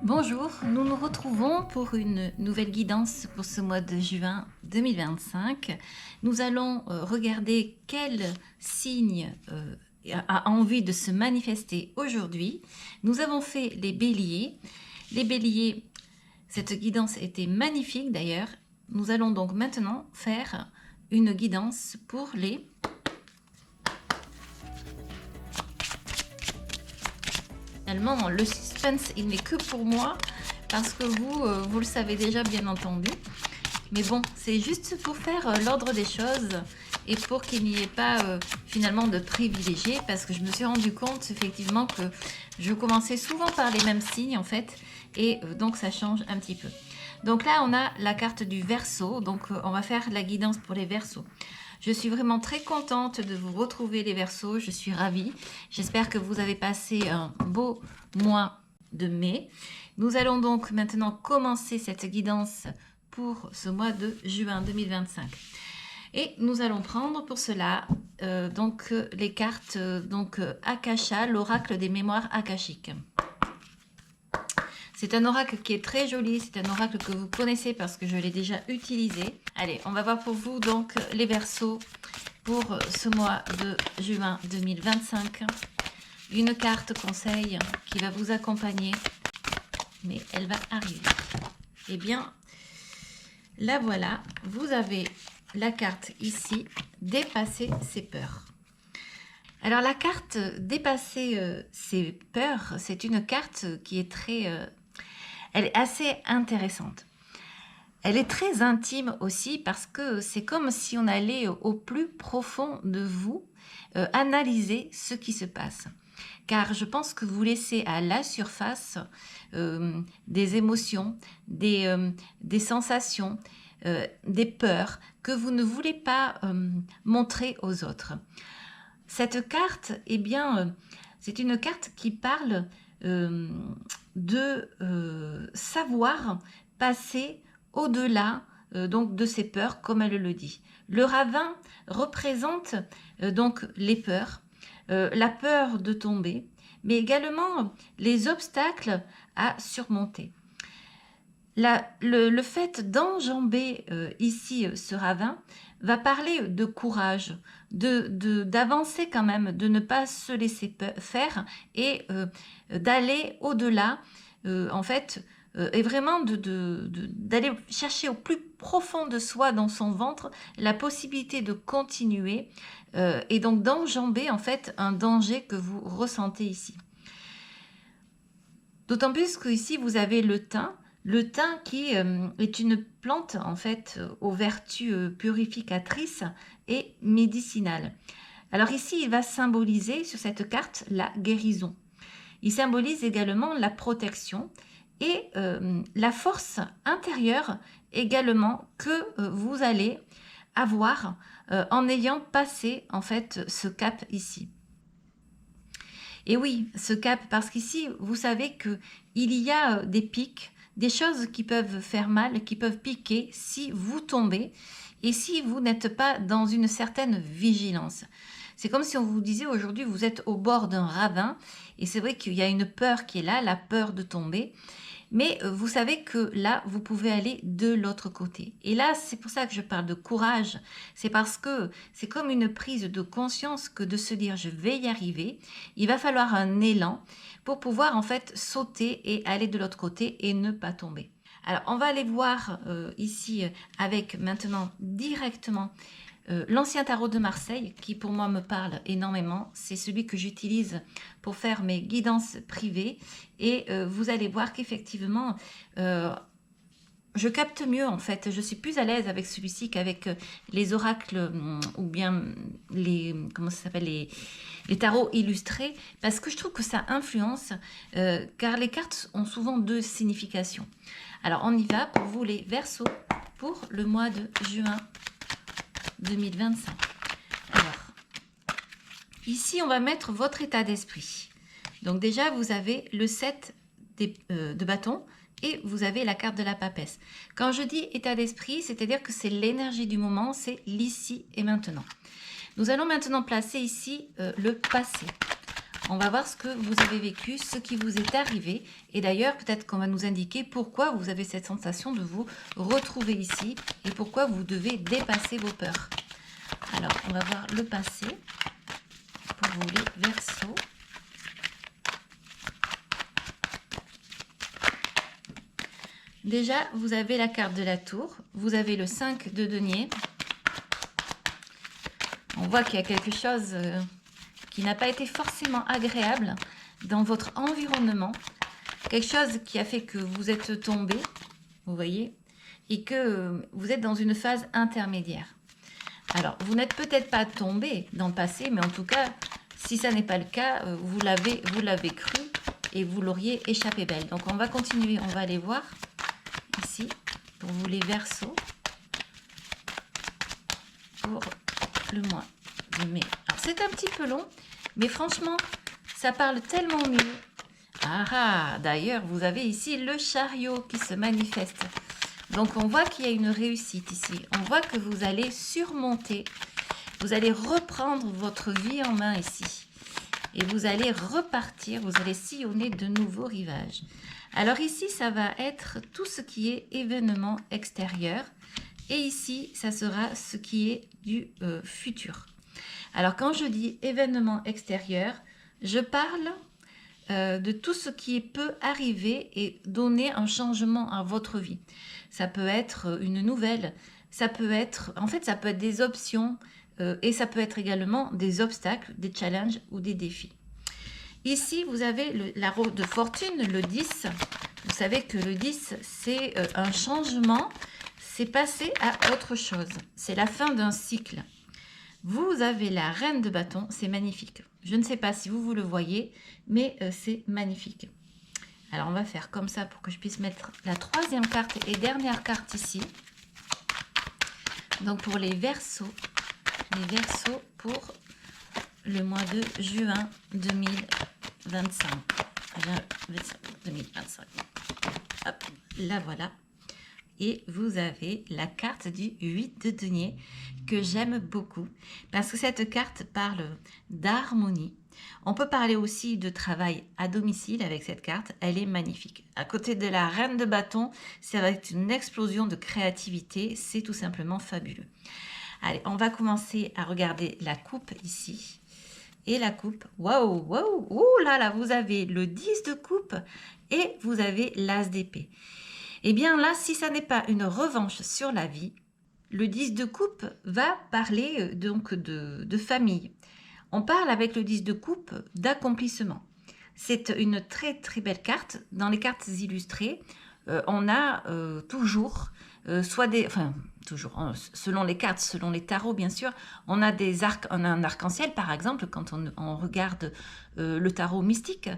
Bonjour, nous nous retrouvons pour une nouvelle guidance pour ce mois de juin 2025. Nous allons regarder quel signe a envie de se manifester aujourd'hui. Nous avons fait les béliers. Les béliers, cette guidance était magnifique d'ailleurs. Nous allons donc maintenant faire une guidance pour les... Finalement, le suspense, il n'est que pour moi, parce que vous le savez déjà, bien entendu. Mais bon, c'est juste pour faire l'ordre des choses et pour qu'il n'y ait pas finalement de privilégiés, parce que je me suis rendu compte effectivement que je commençais souvent par les mêmes signes en fait, et donc ça change un petit peu. Donc là, on a la carte du Verseau, donc on va faire la guidance pour les Verseaux. Je suis vraiment très contente de vous retrouver les Verseaux, je suis ravie. J'espère que vous avez passé un beau mois de mai. Nous allons donc maintenant commencer cette guidance pour ce mois de juin 2025. Et nous allons prendre pour cela les cartes Akasha, l'oracle des mémoires akashiques. C'est un oracle qui est très joli, c'est un oracle que vous connaissez parce que je l'ai déjà utilisé. Allez, on va voir pour vous donc les Verseaux pour ce mois de juin 2025. Une carte conseil qui va vous accompagner, mais elle va arriver. Eh bien, la voilà, vous avez la carte ici, dépasser ses peurs. Alors la carte dépasser ses peurs, c'est une carte qui est elle est assez intéressante. Elle est très intime aussi parce que c'est comme si on allait au plus profond de vous analyser ce qui se passe. Car je pense que vous laissez à la surface des émotions, des sensations, des peurs que vous ne voulez pas montrer aux autres. Cette carte, eh bien, c'est une carte qui parle de savoir passer au-delà donc de ses peurs, comme elle le dit. Le ravin représente donc les peurs, la peur de tomber, mais également les obstacles à surmonter. Le fait d'enjamber ici ce ravin va parler de courage, d'avancer quand même, de ne pas se laisser faire et d'aller au-delà, en fait, et vraiment d'aller chercher au plus profond de soi, dans son ventre, la possibilité de continuer et donc d'enjamber en fait un danger que vous ressentez ici. D'autant plus qu'ici vous avez le thym. Le thym qui est une plante en fait aux vertus purificatrices et médicinales. Alors ici, il va symboliser sur cette carte la guérison. Il symbolise également la protection et la force intérieure également que vous allez avoir en ayant passé en fait ce cap ici. Et oui, ce cap, parce qu'ici, vous savez qu'il y a des pics, des choses qui peuvent faire mal, qui peuvent piquer si vous tombez et si vous n'êtes pas dans une certaine vigilance. C'est comme si on vous disait aujourd'hui, vous êtes au bord d'un ravin et c'est vrai qu'il y a une peur qui est là, la peur de tomber. Mais vous savez que là, vous pouvez aller de l'autre côté. Et là, c'est pour ça que je parle de courage. C'est parce que c'est comme une prise de conscience que de se dire je vais y arriver. Il va falloir un élan pour pouvoir en fait sauter et aller de l'autre côté et ne pas tomber. Alors, on va aller voir ici avec maintenant directement l'ancien tarot de Marseille qui pour moi me parle énormément. C'est celui que j'utilise pour faire mes guidances privées et vous allez voir qu'effectivement je capte mieux en fait. Je suis plus à l'aise avec celui-ci qu'avec les oracles ou bien les tarots illustrés parce que je trouve que ça influence car les cartes ont souvent deux significations. Alors on y va pour vous les Verseaux pour le mois de juin 2025. Alors, ici, on va mettre votre état d'esprit. Donc déjà, vous avez le 7 de bâton et vous avez la carte de la papesse. Quand je dis état d'esprit, c'est-à-dire que c'est l'énergie du moment, c'est l'ici et maintenant. Nous allons maintenant placer ici le passé. On va voir ce que vous avez vécu, ce qui vous est arrivé. Et d'ailleurs, peut-être qu'on va nous indiquer pourquoi vous avez cette sensation de vous retrouver ici et pourquoi vous devez dépasser vos peurs. Alors, on va voir le passé pour vous les Verseaux. Déjà, vous avez la carte de la tour, vous avez le 5 de denier. On voit qu'il y a quelque chose qui n'a pas été forcément agréable dans votre environnement. Quelque chose qui a fait que vous êtes tombé, vous voyez, et que vous êtes dans une phase intermédiaire. Alors, vous n'êtes peut-être pas tombé dans le passé, mais en tout cas, si ça n'est pas le cas, vous l'avez cru et vous l'auriez échappé belle. Donc, on va continuer, on va aller voir ici pour vous les Verseaux pour le mois de mai. Alors, c'est un petit peu long, mais franchement, ça parle tellement mieux. Ah, d'ailleurs, vous avez ici le chariot qui se manifeste. Donc, on voit qu'il y a une réussite ici. On voit que vous allez surmonter, vous allez reprendre votre vie en main ici. Et vous allez repartir, vous allez sillonner de nouveaux rivages. Alors ici, ça va être tout ce qui est événement extérieur. Et ici, ça sera ce qui est du futur. Alors, quand je dis événement extérieur, je parle de tout ce qui peut arriver et donner un changement à votre vie. Ça peut être une nouvelle, ça peut être, en fait, ça peut être des options et ça peut être également des obstacles, des challenges ou des défis. Ici, vous avez la roue de fortune, le 10. Vous savez que le 10, c'est un changement, c'est passer à autre chose. C'est la fin d'un cycle. Vous avez la reine de bâton, c'est magnifique. Je ne sais pas si vous le voyez, mais c'est magnifique. Alors, on va faire comme ça pour que je puisse mettre la troisième carte et dernière carte ici. Donc, pour les Verseaux pour le mois de juin 2025. 2025. Hop, là voilà. Et vous avez la carte du 8 de denier que j'aime beaucoup parce que cette carte parle d'harmonie. On peut parler aussi de travail à domicile avec cette carte, elle est magnifique. À côté de la reine de bâton, ça va être une explosion de créativité, c'est tout simplement fabuleux. Allez, on va commencer à regarder la coupe ici. Et la coupe, waouh, waouh, ouh là là, vous avez le 10 de coupe et vous avez l'as d'épée. Eh bien là, si ça n'est pas une revanche sur la vie, le 10 de coupe va parler donc de famille. On parle avec le 10 de coupe d'accomplissement. C'est une très très belle carte. Dans les cartes illustrées, on a toujours soit des... Enfin, toujours, hein, selon les cartes, selon les tarots, bien sûr, on a un arc-en-ciel, par exemple, quand on regarde le tarot mystique.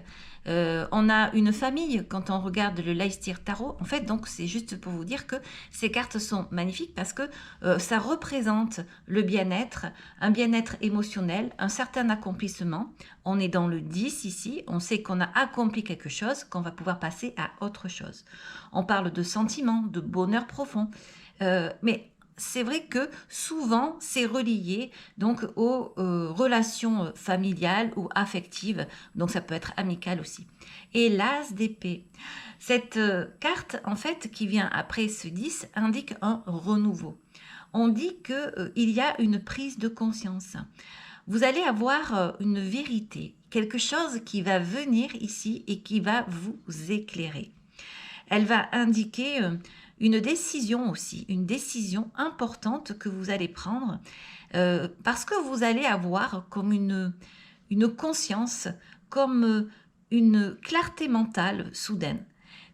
On a une famille quand on regarde le Leicester Tarot. En fait, donc, c'est juste pour vous dire que ces cartes sont magnifiques parce que ça représente le bien-être, un bien-être émotionnel, un certain accomplissement. On est dans le 10 ici, on sait qu'on a accompli quelque chose, qu'on va pouvoir passer à autre chose. On parle de sentiments, de bonheur profond. Mais c'est vrai que souvent, c'est relié donc aux relations familiales ou affectives. Donc, ça peut être amical aussi. Et l'as d'épée. Cette carte, en fait, qui vient après ce 10, indique un renouveau. On dit qu'il y a une prise de conscience. Vous allez avoir une vérité, quelque chose qui va venir ici et qui va vous éclairer. Elle va indiquer une décision aussi, une décision importante que vous allez prendre parce que vous allez avoir comme une conscience, comme une clarté mentale soudaine.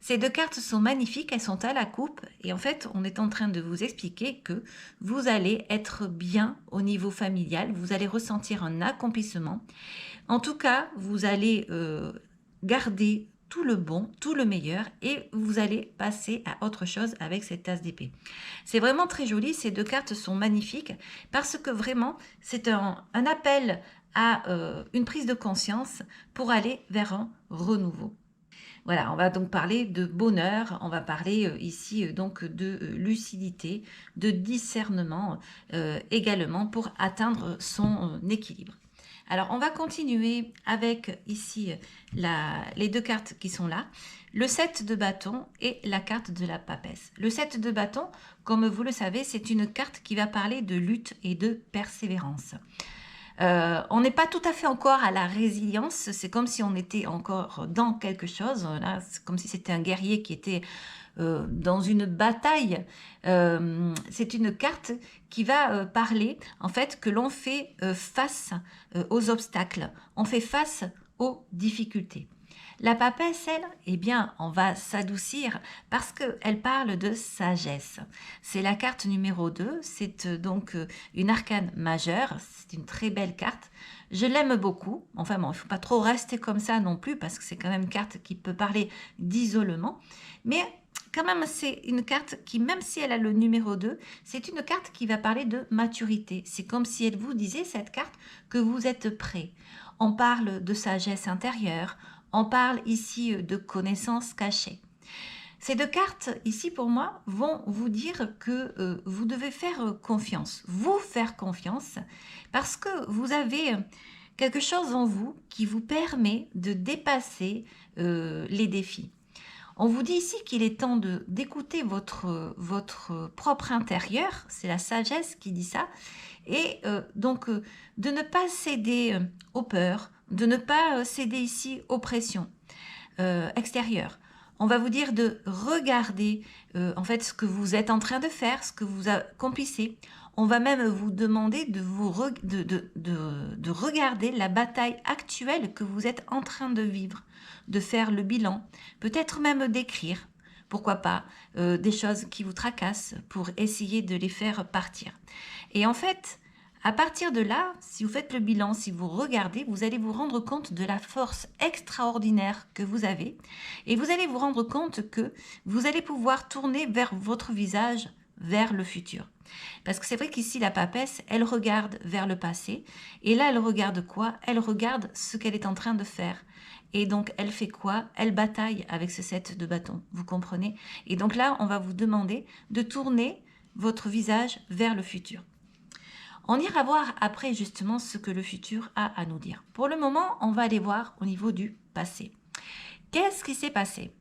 Ces deux cartes sont magnifiques, elles sont à la coupe et en fait, on est en train de vous expliquer que vous allez être bien au niveau familial, vous allez ressentir un accomplissement. En tout cas, vous allez garder tout le bon, tout le meilleur et vous allez passer à autre chose avec cette tasse d'épée. C'est vraiment très joli, ces deux cartes sont magnifiques parce que vraiment, c'est un appel à une prise de conscience pour aller vers un renouveau. Voilà, on va donc parler de bonheur, on va parler ici donc de lucidité, de discernement également pour atteindre son équilibre. Alors, on va continuer avec ici les deux cartes qui sont là, le 7 de bâton et la carte de la papesse. Le 7 de bâton, comme vous le savez, c'est une carte qui va parler de lutte et de persévérance. On n'est pas tout à fait encore à la résilience, c'est comme si on était encore dans quelque chose, là, c'est comme si c'était un guerrier qui était dans une bataille. C'est une carte qui va parler en fait que l'on fait face aux obstacles, on fait face aux difficultés. La papesse, elle, eh bien, on va s'adoucir parce qu'elle parle de sagesse. C'est la carte numéro 2, c'est donc une arcane majeure, c'est une très belle carte. Je l'aime beaucoup, enfin bon, il ne faut pas trop rester comme ça non plus parce que c'est quand même une carte qui peut parler d'isolement, mais quand même, c'est une carte qui, même si elle a le numéro 2, c'est une carte qui va parler de maturité. C'est comme si elle vous disait, cette carte, que vous êtes prêt. On parle de sagesse intérieure, on parle ici de connaissances cachées. Ces deux cartes, ici, pour moi, vont vous dire que vous devez faire confiance, vous faire confiance, parce que vous avez quelque chose en vous qui vous permet de dépasser les défis. On vous dit ici qu'il est temps d'écouter votre propre intérieur, c'est la sagesse qui dit ça, et donc de ne pas céder aux peurs, de ne pas céder ici aux pressions extérieures. On va vous dire de regarder en fait ce que vous êtes en train de faire, ce que vous accomplissez. On va même vous demander de regarder la bataille actuelle que vous êtes en train de vivre, de faire le bilan, peut-être même d'écrire, pourquoi pas, des choses qui vous tracassent pour essayer de les faire partir. Et en fait, à partir de là, si vous faites le bilan, si vous regardez, vous allez vous rendre compte de la force extraordinaire que vous avez et vous allez vous rendre compte que vous allez pouvoir tourner vers votre visage, vers le futur. Parce que c'est vrai qu'ici, la papesse, elle regarde vers le passé et là, elle regarde quoi? Elle regarde ce qu'elle est en train de faire. Et donc, elle fait quoi? Elle bataille avec ce 7 de bâton, vous comprenez? Et donc là, on va vous demander de tourner votre visage vers le futur. On ira voir après justement ce que le futur a à nous dire. Pour le moment, on va aller voir au niveau du passé. Qu'est-ce qui s'est passé?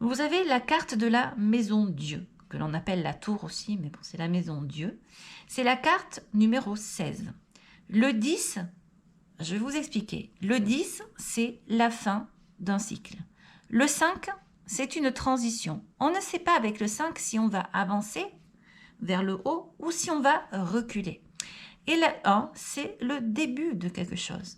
Vous avez la carte de la maison Dieu, que l'on appelle la tour aussi, mais bon, c'est la maison Dieu. C'est la carte numéro 16. Le 10, je vais vous expliquer. Le 10, c'est la fin d'un cycle. Le 5, c'est une transition. On ne sait pas avec le 5 si on va avancer vers le haut ou si on va reculer. Et le 1, c'est le début de quelque chose.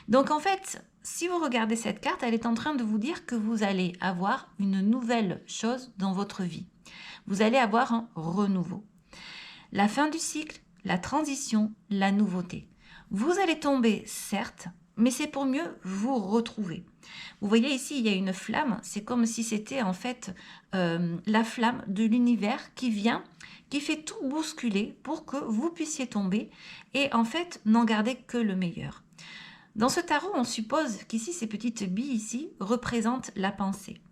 Donc en fait, si vous regardez cette carte, elle est en train de vous dire que vous allez avoir une nouvelle chose dans votre vie. Vous allez avoir un renouveau. La fin du cycle, la transition, la nouveauté. Vous allez tomber, certes, mais c'est pour mieux vous retrouver. Vous voyez ici, il y a une flamme. C'est comme si c'était en fait la flamme de l'univers qui vient, qui fait tout bousculer pour que vous puissiez tomber et en fait n'en garder que le meilleur. Dans ce tarot, on suppose qu'ici, ces petites billes ici représentent la pensée.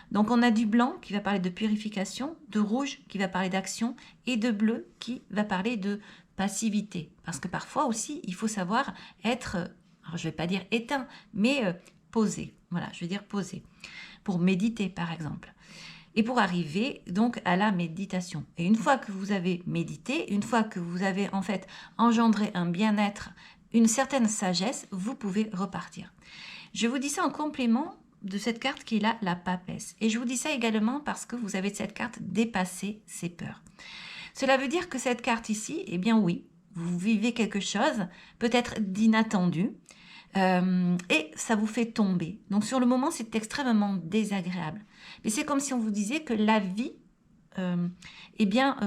Donc on a du blanc qui va parler de purification, de rouge qui va parler d'action et de bleu qui va parler de passivité. Parce que parfois aussi, il faut savoir être, alors je ne vais pas dire éteint, mais posé. Voilà, je vais dire posé. Pour méditer par exemple. Et pour arriver donc à la méditation. Et une fois que vous avez médité, une fois que vous avez en fait engendré un bien-être, une certaine sagesse, vous pouvez repartir. Je vous dis ça en complément de cette carte qui est là, la papesse. Et je vous dis ça également parce que vous avez cette carte dépasser ses peurs. Cela veut dire que cette carte ici, eh bien oui, vous vivez quelque chose, peut-être d'inattendu, et ça vous fait tomber. Donc sur le moment, c'est extrêmement désagréable. Mais c'est comme si on vous disait que la vie, eh bien,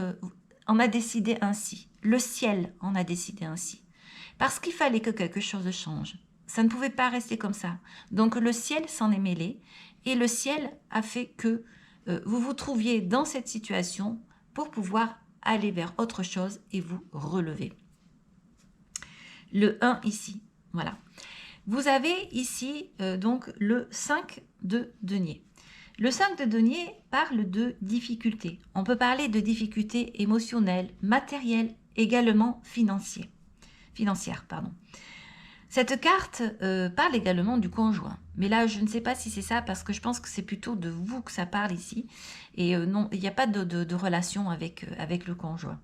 en a décidé ainsi. Le ciel en a décidé ainsi. Parce qu'il fallait que quelque chose change. Ça ne pouvait pas rester comme ça. Donc le ciel s'en est mêlé et le ciel a fait que vous vous trouviez dans cette situation pour pouvoir aller vers autre chose et vous relever. Le 1 ici, voilà. Vous avez ici donc le 5 de denier. Le 5 de denier parle de difficultés. On peut parler de difficultés émotionnelles, matérielles, également financières. Cette carte parle également du conjoint. Mais là, je ne sais pas si c'est ça, parce que je pense que c'est plutôt de vous que ça parle ici. Et non, il n'y a pas de relation avec le conjoint.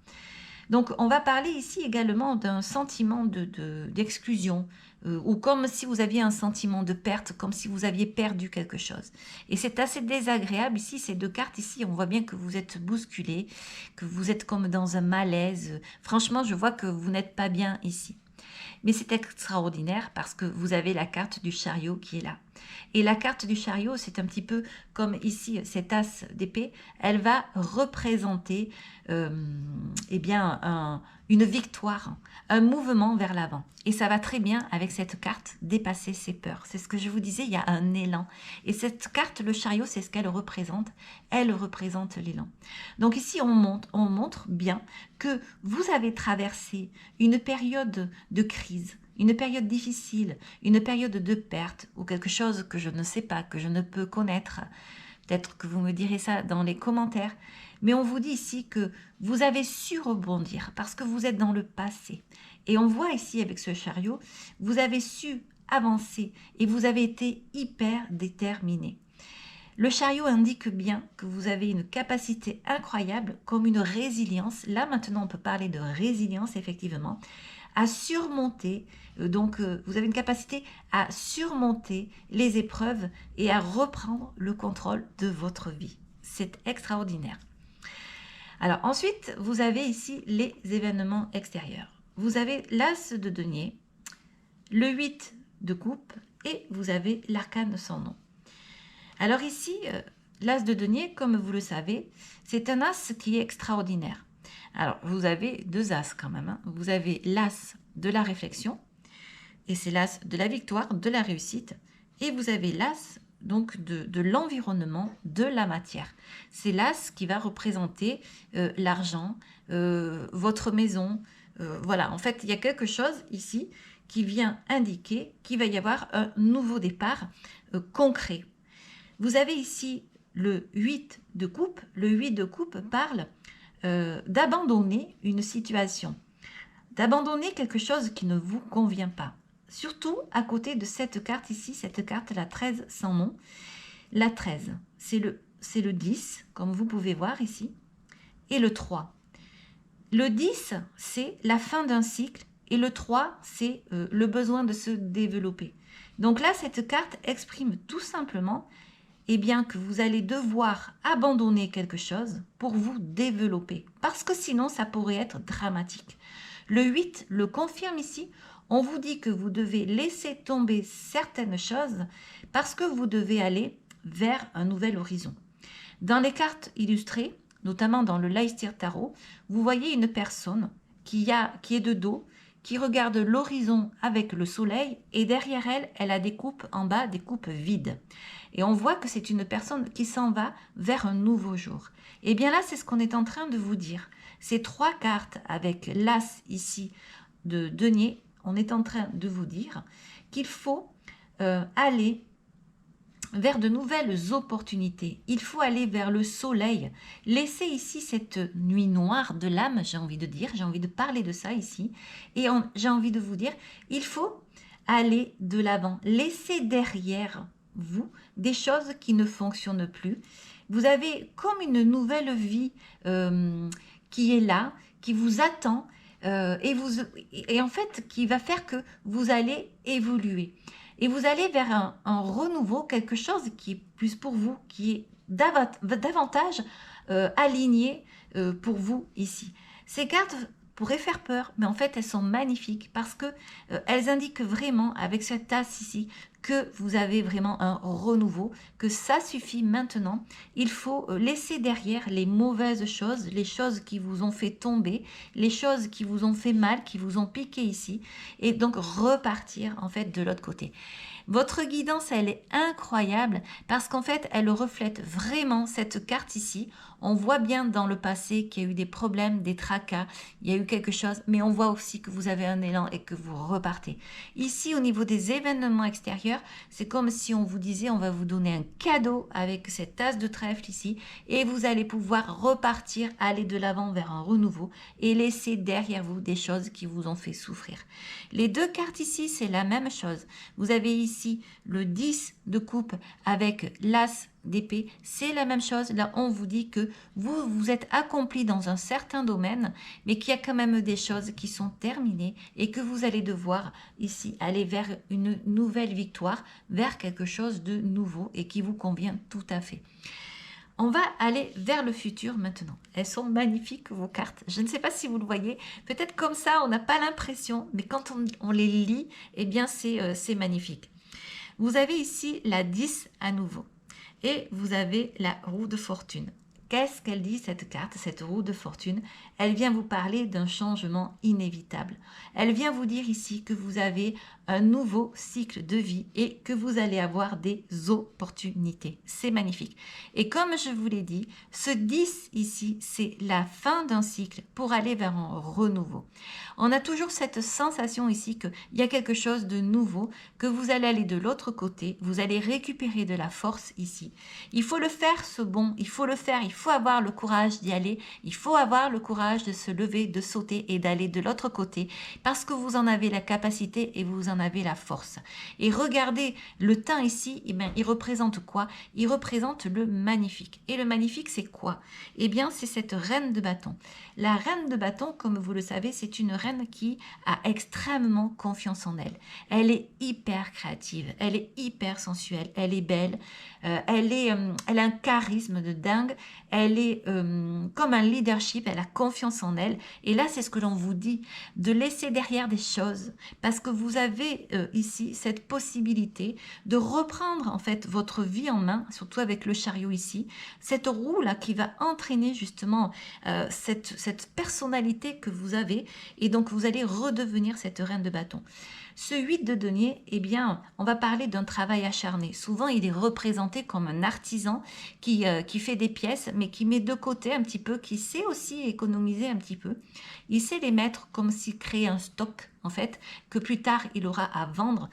Donc, on va parler ici également d'un sentiment d'exclusion, ou comme si vous aviez un sentiment de perte, comme si vous aviez perdu quelque chose. Et c'est assez désagréable ici, ces deux cartes ici, on voit bien que vous êtes bousculé, que vous êtes comme dans un malaise. Franchement, je vois que vous n'êtes pas bien ici. Mais c'est extraordinaire parce que vous avez la carte du chariot qui est là. Et la carte du chariot, c'est un petit peu comme ici, cette as d'épée, elle va représenter eh bien, une victoire, un mouvement vers l'avant. Et ça va très bien avec cette carte, dépasser ses peurs. C'est ce que je vous disais, il y a un élan. Et cette carte, le chariot, c'est ce qu'elle représente. Elle représente l'élan. Donc ici, on montre bien que vous avez traversé une période de crise, une période difficile, une période de perte ou quelque chose que je ne sais pas, que je ne peux connaître. Peut-être que vous me direz ça dans les commentaires. Mais on vous dit ici que vous avez su rebondir parce que vous êtes dans le passé. Et on voit ici avec ce chariot, vous avez su avancer et vous avez été hyper déterminé. Le chariot indique bien que vous avez une capacité incroyable, comme une résilience. Là, maintenant, on peut parler de résilience, effectivement, à surmonter. Vous avez une capacité à surmonter les épreuves et à reprendre le contrôle de votre vie. C'est extraordinaire. Alors, ensuite, vous avez ici les événements extérieurs. Vous avez l'as de denier, le 8 de coupe et vous avez l'arcane sans nom. Alors ici, l'as de denier, comme vous le savez, c'est un as qui est extraordinaire. Alors, vous avez deux as quand même. Hein. Vous avez l'as de la réflexion, et c'est l'as de la victoire, de la réussite, et vous avez l'as donc de l'environnement, de la matière. C'est l'as qui va représenter l'argent, votre maison. Voilà, en fait, il y a quelque chose ici qui vient indiquer qu'il va y avoir un nouveau départ concret. Vous avez ici le 8 de coupe. Le 8 de coupe parle d'abandonner une situation, d'abandonner quelque chose qui ne vous convient pas. Surtout à côté de cette carte ici, cette carte, la 13 sans nom. La 13, c'est le 10, comme vous pouvez voir ici, et le 3. Le 10, c'est la fin d'un cycle, et le 3, c'est le besoin de se développer. Donc là, cette carte exprime tout simplement eh bien, que vous allez devoir abandonner quelque chose pour vous développer. Parce que sinon, ça pourrait être dramatique. Le 8 le confirme ici. On vous dit que vous devez laisser tomber certaines choses parce que vous devez aller vers un nouvel horizon. Dans les cartes illustrées, notamment dans le Leicester Tarot, vous voyez une personne qui est de dos, qui regarde l'horizon avec le soleil et derrière elle, elle a des coupes en bas, des coupes vides. Et on voit que c'est une personne qui s'en va vers un nouveau jour. Et bien là, c'est ce qu'on est en train de vous dire. Ces trois cartes avec l'as ici de denier, on est en train de vous dire qu'il faut aller vers de nouvelles opportunités. Il faut aller vers le soleil. Laissez ici cette nuit noire de l'âme, j'ai envie de dire, j'ai envie de parler de ça ici. Et j'ai envie de vous dire, il faut aller de l'avant. Laissez derrière vous des choses qui ne fonctionnent plus. Vous avez comme une nouvelle vie qui est là, qui vous attend et en fait qui va faire que vous allez évoluer. Et vous allez vers un renouveau, quelque chose qui est plus pour vous, qui est davantage aligné pour vous ici. Ces cartes pourraient faire peur, mais en fait elles sont magnifiques parce que elles indiquent vraiment avec cette tasse ici que vous avez vraiment un renouveau, que ça suffit maintenant. Il faut laisser derrière les mauvaises choses, les choses qui vous ont fait tomber, les choses qui vous ont fait mal, qui vous ont piqué ici, et donc repartir en fait de l'autre côté. Votre guidance, elle est incroyable parce qu'en fait, elle reflète vraiment cette carte ici. On voit bien dans le passé qu'il y a eu des problèmes, des tracas, il y a eu quelque chose, mais on voit aussi que vous avez un élan et que vous repartez. Ici, au niveau des événements extérieurs, cœur. C'est comme si on vous disait, on va vous donner un cadeau avec cette as de trèfle ici, et vous allez pouvoir repartir, aller de l'avant vers un renouveau et laisser derrière vous des choses qui vous ont fait souffrir. Les deux cartes ici, c'est la même chose. Vous avez ici le 10 de coupe avec l'as d'épée, c'est la même chose. Là, on vous dit que vous êtes accompli dans un certain domaine, mais qu'il y a quand même des choses qui sont terminées et que vous allez devoir ici aller vers une nouvelle victoire, vers quelque chose de nouveau et qui vous convient tout à fait. On va aller vers le futur maintenant. Elles sont magnifiques, vos cartes. Je ne sais pas si vous le voyez. Peut-être comme ça, on n'a pas l'impression, mais quand on les lit, eh bien, c'est magnifique. Vous avez ici la 10 à nouveau. Et vous avez la roue de fortune. Qu'est-ce qu'elle dit cette carte, cette roue de fortune? Elle vient vous parler d'un changement inévitable. Elle vient vous dire ici que vous avez un nouveau cycle de vie et que vous allez avoir des opportunités. C'est magnifique. Et comme je vous l'ai dit, ce 10 ici, c'est la fin d'un cycle pour aller vers un renouveau. On a toujours cette sensation ici qu'il y a quelque chose de nouveau, que vous allez aller de l'autre côté, vous allez récupérer de la force ici. Il faut le faire, ce bond, il faut le faire, il faut avoir le courage d'y aller, il faut avoir le courage de se lever, de sauter et d'aller de l'autre côté parce que vous en avez la capacité et vous en avez la force. Et regardez, le teint ici, eh bien, il représente quoi? Il représente le magnifique. Et le magnifique, c'est quoi? Eh bien, c'est cette reine de bâton. La reine de bâton, comme vous le savez, c'est une reine qui a extrêmement confiance en elle. Elle est hyper créative, elle est hyper sensuelle, elle est belle, elle a un charisme de dingue, elle est comme un leadership, elle a confiance en elle. Et là, c'est ce que l'on vous dit, de laisser derrière des choses, parce que vous avez ici cette possibilité de reprendre en fait votre vie en main, surtout avec le chariot ici, cette roue là qui va entraîner justement cette personnalité que vous avez, et donc vous allez redevenir cette reine de bâton. Ce 8 de denier, eh bien, on va parler d'un travail acharné. Souvent, il est représenté comme un artisan qui fait des pièces, mais qui met de côté un petit peu, qui sait aussi économiser un petit peu. Il sait les mettre comme s'il créait un stock, en fait, que plus tard, il aura à vendre.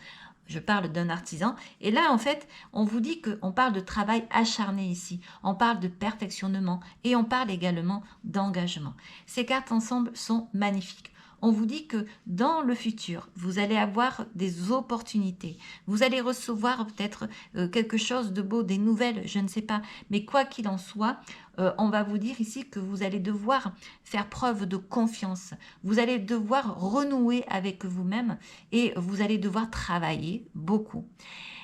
Je parle d'un artisan. Et là, en fait, on vous dit qu'on parle de travail acharné ici. On parle de perfectionnement et on parle également d'engagement. Ces cartes ensemble sont magnifiques. On vous dit que dans le futur, vous allez avoir des opportunités. Vous allez recevoir peut-être quelque chose de beau, des nouvelles, je ne sais pas. Mais quoi qu'il en soit, on va vous dire ici que vous allez devoir faire preuve de confiance. Vous allez devoir renouer avec vous-même et vous allez devoir travailler beaucoup.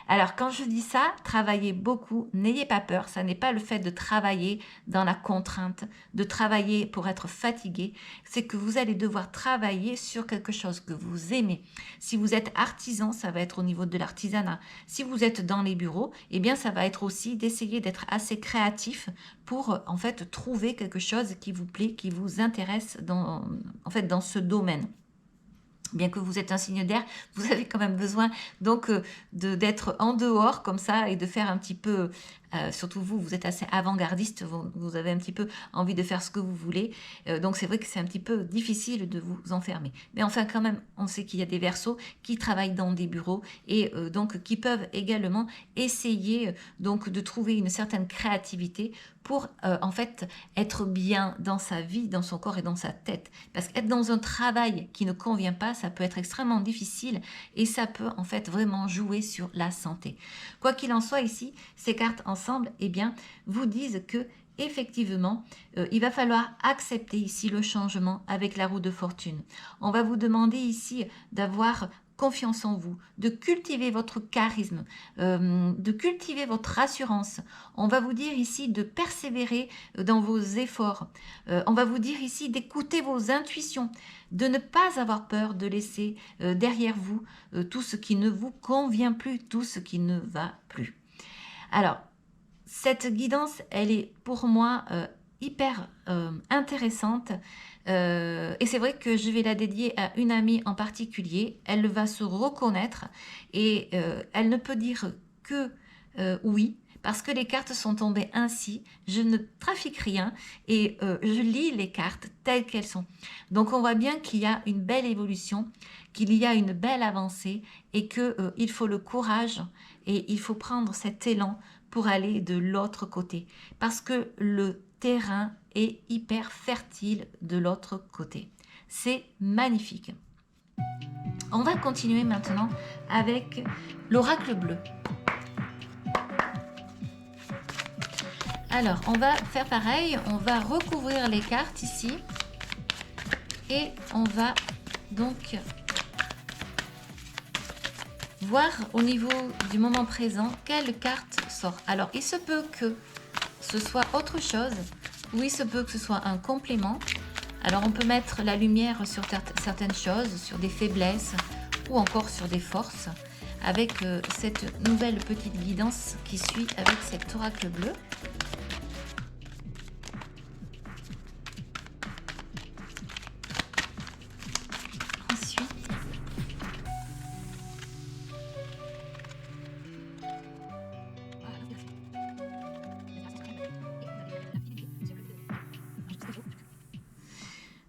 Alors, quand je dis ça, travaillez beaucoup, n'ayez pas peur, ça n'est pas le fait de travailler dans la contrainte, de travailler pour être fatigué, c'est que vous allez devoir travailler sur quelque chose que vous aimez. Si vous êtes artisan, ça va être au niveau de l'artisanat. Si vous êtes dans les bureaux, eh bien, ça va être aussi d'essayer d'être assez créatif pour, en fait, trouver quelque chose qui vous plaît, qui vous intéresse dans ce domaine. Bien que vous êtes un signe d'air, vous avez quand même besoin donc d'être en dehors comme ça et de faire un petit peu, surtout vous êtes assez avant-gardiste, vous avez un petit peu envie de faire ce que vous voulez, donc c'est vrai que c'est un petit peu difficile de vous enfermer. Mais enfin quand même, on sait qu'il y a des Verseaux qui travaillent dans des bureaux et donc qui peuvent également essayer donc de trouver une certaine créativité pour en fait être bien dans sa vie, dans son corps et dans sa tête. Parce qu'être dans un travail qui ne convient pas, ça peut être extrêmement difficile et ça peut en fait vraiment jouer sur la santé. Quoi qu'il en soit ici, ces cartes ensemble, eh bien, vous disent que effectivement, il va falloir accepter ici le changement avec la roue de fortune. On va vous demander ici d'avoir confiance en vous, de cultiver votre charisme, de cultiver votre assurance. On va vous dire ici de persévérer dans vos efforts. On va vous dire ici d'écouter vos intuitions, de ne pas avoir peur de laisser derrière vous tout ce qui ne vous convient plus, tout ce qui ne va plus. Alors, cette guidance, elle est pour moi hyper intéressante et c'est vrai que je vais la dédier à une amie en particulier. Elle va se reconnaître et elle ne peut dire que oui, parce que les cartes sont tombées ainsi. Je ne trafique rien et je lis les cartes telles qu'elles sont. Donc on voit bien qu'il y a une belle évolution, qu'il y a une belle avancée et qu'il faut le courage et il faut prendre cet élan pour aller de l'autre côté. Parce que le terrain est hyper fertile de l'autre côté. C'est magnifique. On va continuer maintenant avec l'oracle bleu. Alors, on va faire pareil, on va recouvrir les cartes ici et on va donc voir au niveau du moment présent quelle carte sort. Alors, il se peut que ce soit autre chose ou il se peut que ce soit un complément. Alors, on peut mettre la lumière sur certaines choses, sur des faiblesses ou encore sur des forces avec cette nouvelle petite guidance qui suit avec cet oracle bleu.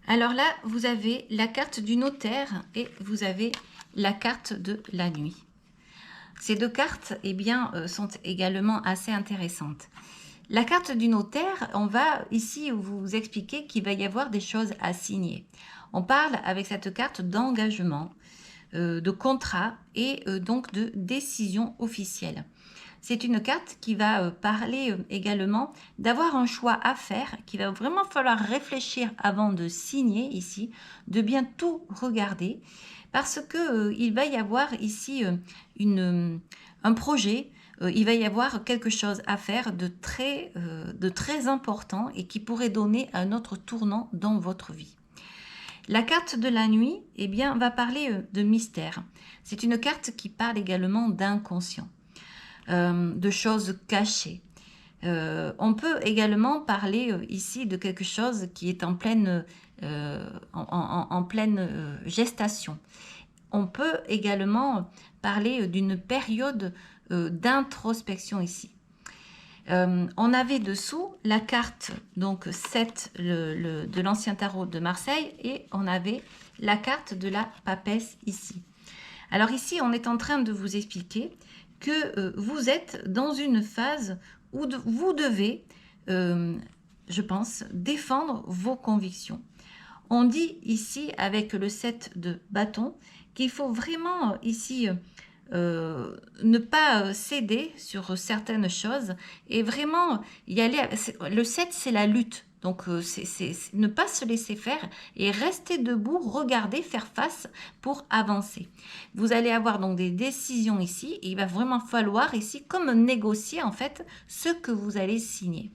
Alors là, vous avez la carte du notaire et vous avez la carte de la nuit. Ces deux cartes eh bien, sont également assez intéressantes. La carte du notaire, on va ici vous expliquer qu'il va y avoir des choses à signer. On parle avec cette carte d'engagement, de contrat et donc de décision officielle. C'est une carte qui va parler également d'avoir un choix à faire, qu'il va vraiment falloir réfléchir avant de signer ici, de bien tout regarder, parce que il va y avoir ici un projet, il va y avoir quelque chose à faire de très important et qui pourrait donner un autre tournant dans votre vie. La carte de la nuit, eh bien, va parler de mystère. C'est une carte qui parle également d'inconscient. De choses cachées. On peut également parler ici de quelque chose qui est en pleine, gestation. On peut également parler d'une période d'introspection ici. On avait dessous la carte donc 7 de l'ancien tarot de Marseille et on avait la carte de la papesse ici. Alors ici, on est en train de vous expliquer que vous êtes dans une phase où vous devez, je pense, défendre vos convictions. On dit ici, avec le 7 de bâton, qu'il faut vraiment ici ne pas céder sur certaines choses et vraiment y aller. Le 7, c'est la lutte. Donc, c'est ne pas se laisser faire et rester debout, regarder, faire face pour avancer. Vous allez avoir donc des décisions ici et il va vraiment falloir ici comme négocier en fait ce que vous allez signer.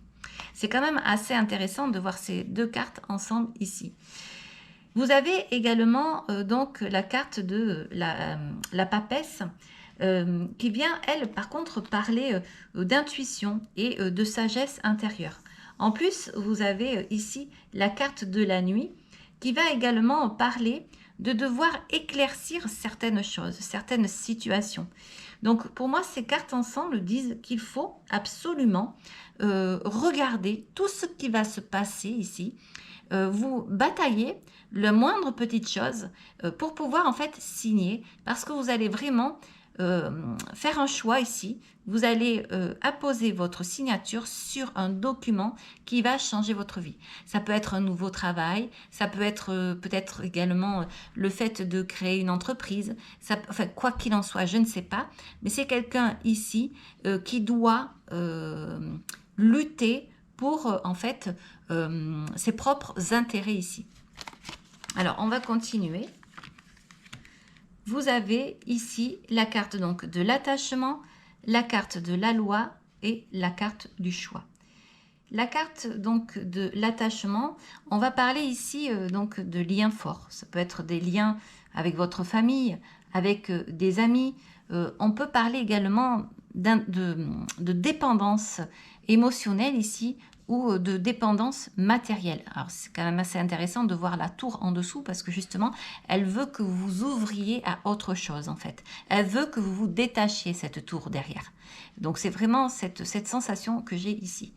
C'est quand même assez intéressant de voir ces deux cartes ensemble ici. Vous avez également donc la carte de la papesse qui vient, elle, par contre, parler d'intuition et de sagesse intérieure. En plus, vous avez ici la carte de la nuit qui va également parler de devoir éclaircir certaines choses, certaines situations. Donc, pour moi, ces cartes ensemble disent qu'il faut absolument regarder tout ce qui va se passer ici. Vous bataillez la moindre petite chose pour pouvoir en fait signer parce que vous allez vraiment faire un choix ici. Vous allez apposer votre signature sur un document qui va changer votre vie. Ça peut être un nouveau travail, ça peut être peut-être également le fait de créer une entreprise, enfin quoi qu'il en soit, je ne sais pas, mais c'est quelqu'un ici qui doit lutter pour en fait ses propres intérêts ici. Alors on va continuer. Vous avez ici la carte donc de l'attachement, la carte de la loi et la carte du choix. La carte donc de l'attachement, on va parler ici donc de liens forts. Ça peut être des liens avec votre famille, avec des amis. On peut parler également de dépendance émotionnelle ici ou de dépendance matérielle. Alors c'est quand même assez intéressant de voir la tour en dessous parce que justement, elle veut que vous vous ouvriez à autre chose en fait. Elle veut que vous vous détachiez cette tour derrière. Donc c'est vraiment cette sensation que j'ai ici.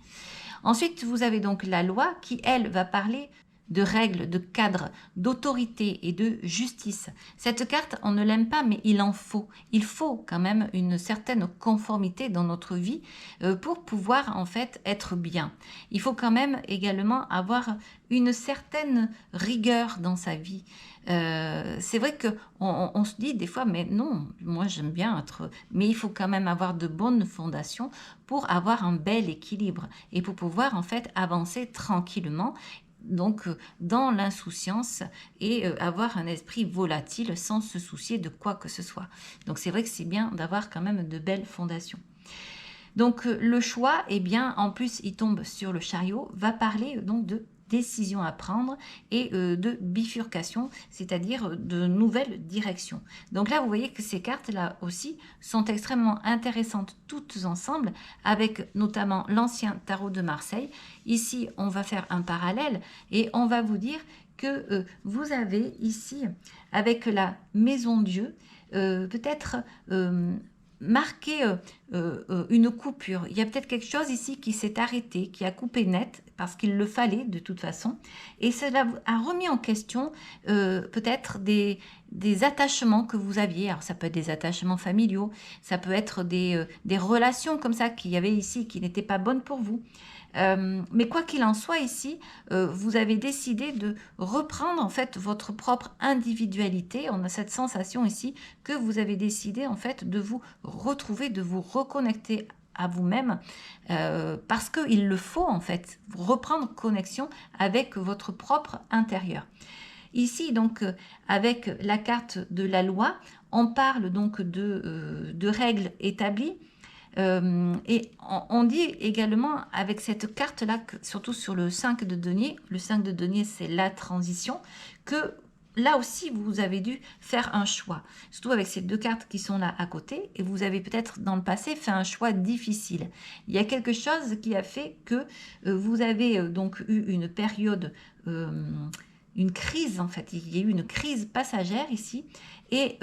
Ensuite, vous avez donc la loi qui, elle, va parler de règles, de cadres, d'autorité et de justice. Cette carte, on ne l'aime pas, mais il en faut. Il faut quand même une certaine conformité dans notre vie pour pouvoir en fait être bien. Il faut quand même également avoir une certaine rigueur dans sa vie. C'est vrai que on se dit des fois, mais non, moi j'aime bien être... Mais il faut quand même avoir de bonnes fondations pour avoir un bel équilibre et pour pouvoir en fait avancer tranquillement donc dans l'insouciance et avoir un esprit volatile sans se soucier de quoi que ce soit. Donc c'est vrai que c'est bien d'avoir quand même de belles fondations. Donc le choix, eh bien, en plus, il tombe sur le chariot, va parler donc de décision à prendre et de bifurcation, c'est-à-dire de nouvelles directions. Donc là, vous voyez que ces cartes-là aussi sont extrêmement intéressantes toutes ensemble, avec notamment l'ancien tarot de Marseille. Ici, on va faire un parallèle et on va vous dire que vous avez ici, avec la Maison Dieu, peut-être marqué une coupure. Il y a peut-être quelque chose ici qui s'est arrêté, qui a coupé net, parce qu'il le fallait de toute façon. Et cela a remis en question peut-être des attachements que vous aviez. Alors ça peut être des attachements familiaux, ça peut être des relations comme ça qu'il y avait ici qui n'étaient pas bonnes pour vous. Mais quoi qu'il en soit ici, vous avez décidé de reprendre en fait votre propre individualité. On a cette sensation ici que vous avez décidé en fait de vous retrouver, de vous reconnecter à vous-même parce qu'il le faut en fait, reprendre connexion avec votre propre intérieur. Ici donc avec la carte de la loi, on parle donc de règles établies. Et on dit également avec cette carte-là, surtout sur le 5 de denier, le 5 de denier c'est la transition, que là aussi vous avez dû faire un choix, surtout avec ces deux cartes qui sont là à côté, et vous avez peut-être dans le passé fait un choix difficile. Il y a quelque chose qui a fait que vous avez donc eu une période, une crise en fait, il y a eu une crise passagère ici, et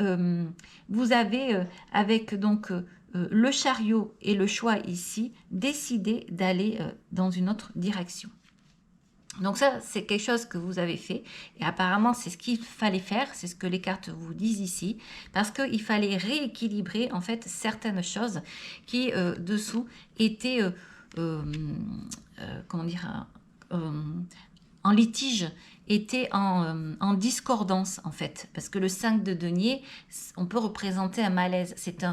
vous avez avec donc le chariot et le choix ici, décidé d'aller dans une autre direction. Donc ça, c'est quelque chose que vous avez fait. Et apparemment, c'est ce qu'il fallait faire. C'est ce que les cartes vous disent ici. Parce qu'il fallait rééquilibrer, en fait, certaines choses qui, dessous, étaient, comment dire, en litige, était en discordance en fait, parce que le 5 de denier, on peut représenter un malaise, c'est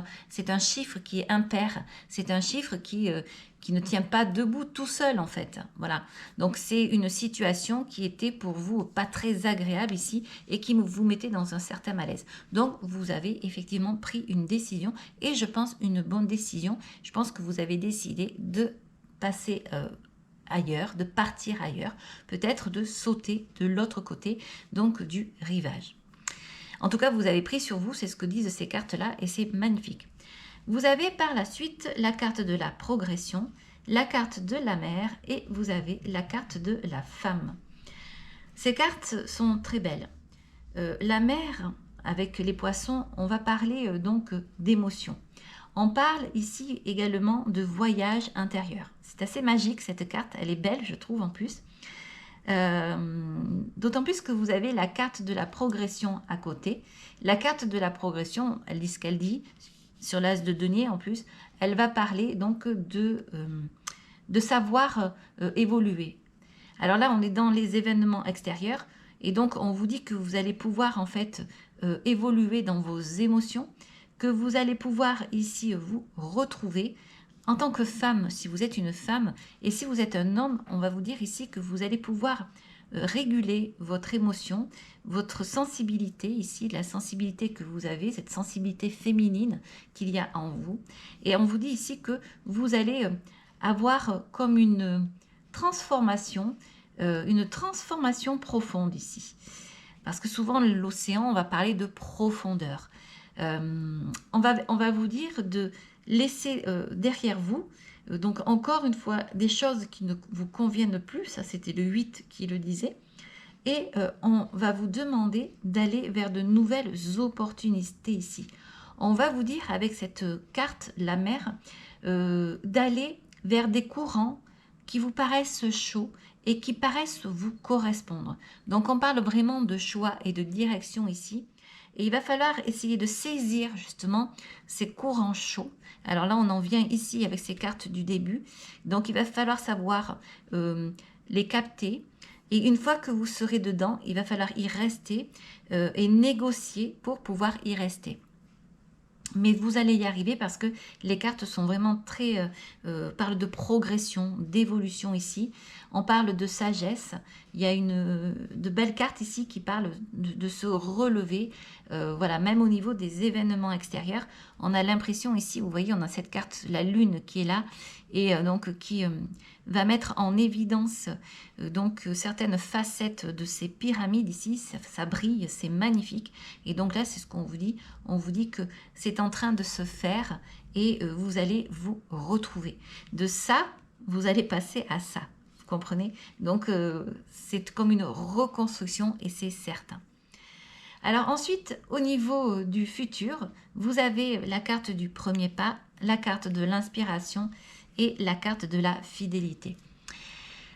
un chiffre qui est impair, c'est un chiffre qui ne tient pas debout tout seul en fait, voilà. Donc c'est une situation qui était pour vous pas très agréable ici et qui vous mettait dans un certain malaise. Donc vous avez effectivement pris une décision et je pense une bonne décision. Je pense que vous avez décidé de passer ailleurs, de partir ailleurs, peut-être de sauter de l'autre côté, donc du rivage. En tout cas, vous avez pris sur vous, c'est ce que disent ces cartes-là, et c'est magnifique. Vous avez par la suite la carte de la progression, la carte de la mer, et vous avez la carte de la femme. Ces cartes sont très belles. La mer, avec les poissons, on va parler donc d'émotions. On parle ici également de voyage intérieur. C'est assez magique cette carte, elle est belle je trouve en plus. D'autant plus que vous avez la carte de la progression à côté. La carte de la progression, elle dit ce qu'elle dit, sur l'as de denier en plus, elle va parler donc de savoir évoluer. Alors là on est dans les événements extérieurs et donc on vous dit que vous allez pouvoir en fait évoluer dans vos émotions, que vous allez pouvoir ici vous retrouver en tant que femme, si vous êtes une femme, et si vous êtes un homme, on va vous dire ici que vous allez pouvoir réguler votre émotion, votre sensibilité, ici la sensibilité que vous avez, cette sensibilité féminine qu'il y a en vous, et on vous dit ici que vous allez avoir comme une transformation profonde ici. Parce que souvent l'océan, on va parler de profondeur. On va vous dire de laissez derrière vous, donc encore une fois, des choses qui ne vous conviennent plus, ça c'était le 8 qui le disait, et on va vous demander d'aller vers de nouvelles opportunités ici. On va vous dire avec cette carte, la mer, d'aller vers des courants qui vous paraissent chauds et qui paraissent vous correspondre. Donc on parle vraiment de choix et de direction ici. Et il va falloir essayer de saisir justement ces courants chauds. Alors là, on en vient ici avec ces cartes du début. Donc il va falloir savoir les capter. Et une fois que vous serez dedans, il va falloir y rester et négocier pour pouvoir y rester. Mais vous allez y arriver parce que les cartes sont vraiment très... parlent de progression, d'évolution ici. On parle de sagesse. Il y a de belles cartes ici qui parlent de se relever. Voilà, même au niveau des événements extérieurs. On a l'impression ici, vous voyez, on a cette carte, la lune qui est là. Et donc qui va mettre en évidence donc certaines facettes de ces pyramides ici. Ça brille, c'est magnifique. Et donc là, c'est ce qu'on vous dit. On vous dit que c'est en train de se faire et vous allez vous retrouver. De ça, vous allez passer à ça. Vous comprenez? Donc, c'est comme une reconstruction et c'est certain. Alors ensuite, au niveau du futur, vous avez la carte du premier pas, la carte de l'inspiration et la carte de la fidélité.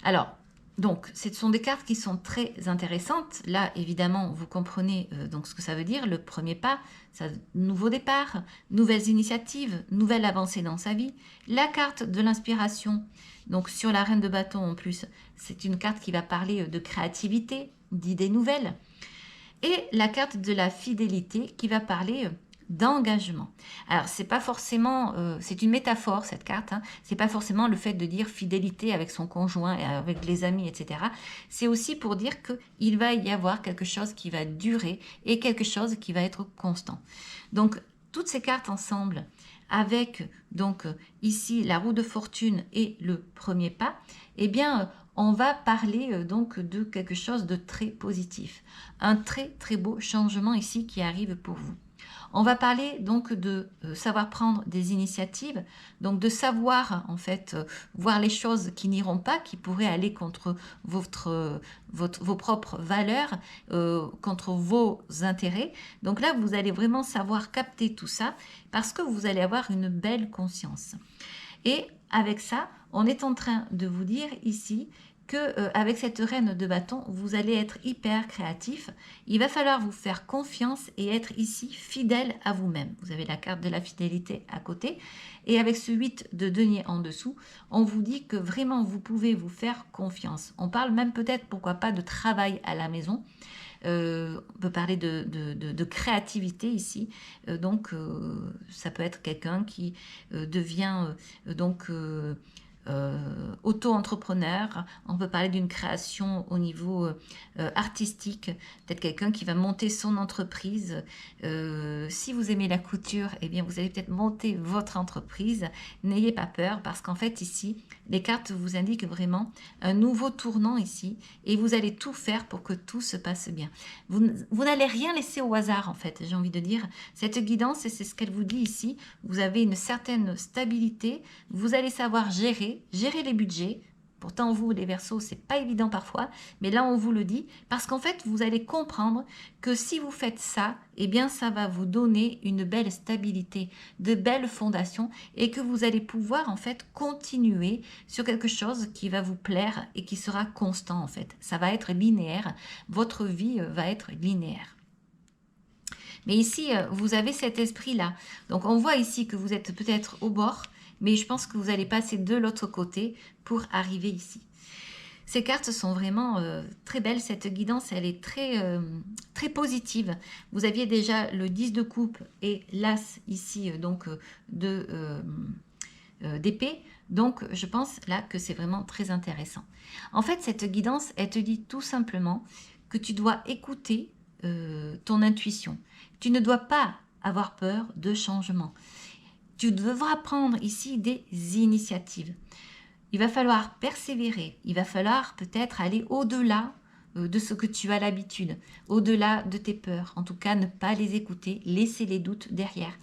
Alors, donc, ce sont des cartes qui sont très intéressantes. Là, évidemment, vous comprenez donc ce que ça veut dire. Le premier pas, ça, nouveau départ, nouvelles initiatives, nouvelle avancée dans sa vie. La carte de l'inspiration, donc sur la reine de bâton en plus, c'est une carte qui va parler de créativité, d'idées nouvelles. Et la carte de la fidélité qui va parler d'engagement. Alors, c'est pas forcément, c'est une métaphore cette carte, hein. C'est pas forcément le fait de dire fidélité avec son conjoint, avec les amis, etc. C'est aussi pour dire qu'il va y avoir quelque chose qui va durer et quelque chose qui va être constant. Donc, toutes ces cartes ensemble, avec donc ici la roue de fortune et le premier pas, eh bien, on va parler donc de quelque chose de très positif. Un très très beau changement ici qui arrive pour vous. On va parler donc de savoir prendre des initiatives, donc de savoir en fait voir les choses qui n'iront pas, qui pourraient aller contre vos propres valeurs, contre vos intérêts. Donc là, vous allez vraiment savoir capter tout ça parce que vous allez avoir une belle conscience. Et avec ça, on est en train de vous dire ici que avec cette reine de bâton, vous allez être hyper créatif. Il va falloir vous faire confiance et être ici fidèle à vous-même. Vous avez la carte de la fidélité à côté. Et avec ce 8 de denier en dessous, on vous dit que vraiment vous pouvez vous faire confiance. On parle même peut-être, pourquoi pas, de travail à la maison. On peut parler de créativité ici. Donc, ça peut être quelqu'un qui devient auto-entrepreneur. On peut parler d'une création au niveau artistique, peut-être quelqu'un qui va monter son entreprise. Si vous aimez la couture, eh bien vous allez peut-être monter votre entreprise. N'ayez pas peur parce qu'en fait ici, les cartes vous indiquent vraiment un nouveau tournant ici et vous allez tout faire pour que tout se passe bien. Vous n'allez rien laisser au hasard en fait, j'ai envie de dire. Cette guidance, et c'est ce qu'elle vous dit ici, vous avez une certaine stabilité, vous allez savoir gérer les budgets. Pourtant, vous, les Verseaux, c'est pas évident parfois, mais là, on vous le dit, parce qu'en fait, vous allez comprendre que si vous faites ça, eh bien, ça va vous donner une belle stabilité, de belles fondations, et que vous allez pouvoir, en fait, continuer sur quelque chose qui va vous plaire et qui sera constant, en fait. Ça va être linéaire, votre vie va être linéaire. Mais ici, vous avez cet esprit-là. Donc, on voit ici que vous êtes peut-être au bord, mais je pense que vous allez passer de l'autre côté pour arriver ici. Ces cartes sont vraiment très belles. Cette guidance, elle est très positive. Vous aviez déjà le 10 de coupe et l'as ici, donc d'épée. Donc, je pense là que c'est vraiment très intéressant. En fait, cette guidance, elle te dit tout simplement que tu dois écouter ton intuition. Tu ne dois pas avoir peur de changement. Tu devras prendre ici des initiatives. Il va falloir persévérer. Il va falloir peut-être aller au-delà de ce que tu as l'habitude, au-delà de tes peurs. En tout cas, ne pas les écouter, laisser les doutes derrière.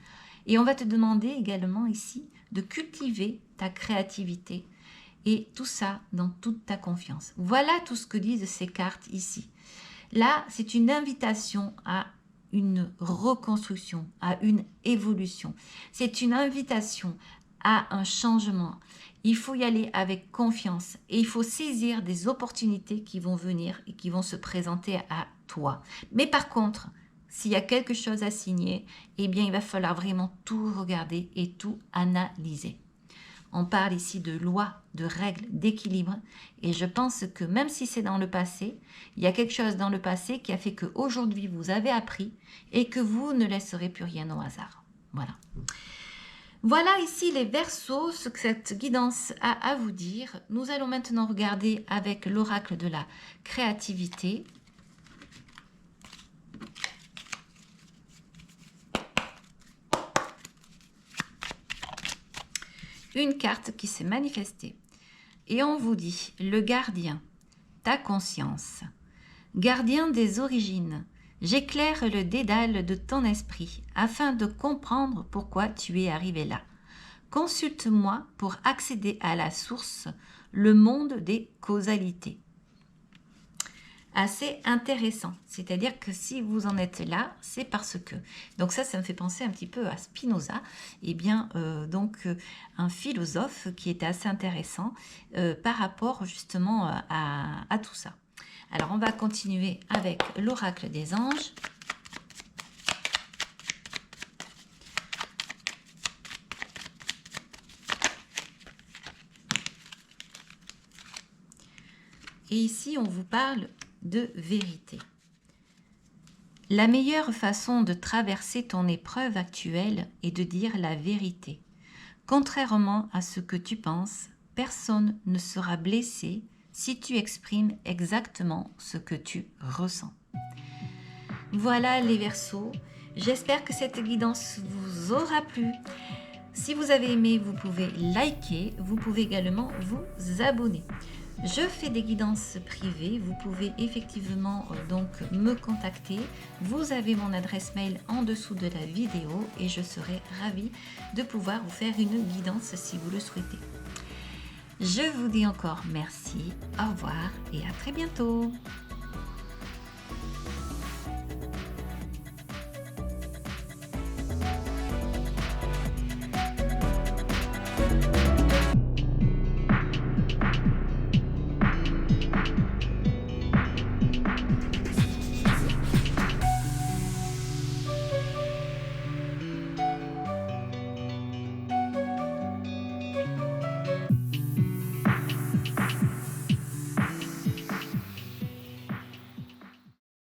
Et on va te demander également ici de cultiver ta créativité et tout ça dans toute ta confiance. Voilà tout ce que disent ces cartes ici. Là, c'est une invitation à une reconstruction, à une évolution. C'est une invitation à un changement. Il faut y aller avec confiance et il faut saisir des opportunités qui vont venir et qui vont se présenter à toi. Mais par contre, s'il y a quelque chose à signer, eh bien, il va falloir vraiment tout regarder et tout analyser. On parle ici de loi, de règles, d'équilibre. Et je pense que même si c'est dans le passé, il y a quelque chose dans le passé qui a fait qu'aujourd'hui, vous avez appris et que vous ne laisserez plus rien au hasard. Voilà. Voilà ici les Verseaux, ce que cette guidance a à vous dire. Nous allons maintenant regarder avec l'oracle de la créativité. Une carte qui s'est manifestée. Et on vous dit, le gardien, ta conscience, gardien des origines, j'éclaire le dédale de ton esprit afin de comprendre pourquoi tu es arrivé là. Consulte-moi pour accéder à la source, le monde des causalités. Assez intéressant, c'est-à-dire que si vous en êtes là, c'est parce que. Donc ça me fait penser un petit peu à Spinoza, et bien un philosophe qui était assez intéressant par rapport justement à tout ça. Alors on va continuer avec l'oracle des anges. Et ici on vous parle de vérité. La meilleure façon de traverser ton épreuve actuelle est de dire la vérité. Contrairement à ce que tu penses, personne ne sera blessé si tu exprimes exactement ce que tu ressens. Voilà les Verseaux. J'espère que cette guidance vous aura plu. Si vous avez aimé, vous pouvez liker, vous pouvez également vous abonner. Je fais des guidances privées, vous pouvez effectivement donc me contacter. Vous avez mon adresse mail en dessous de la vidéo et je serai ravie de pouvoir vous faire une guidance si vous le souhaitez. Je vous dis encore merci, au revoir et à très bientôt.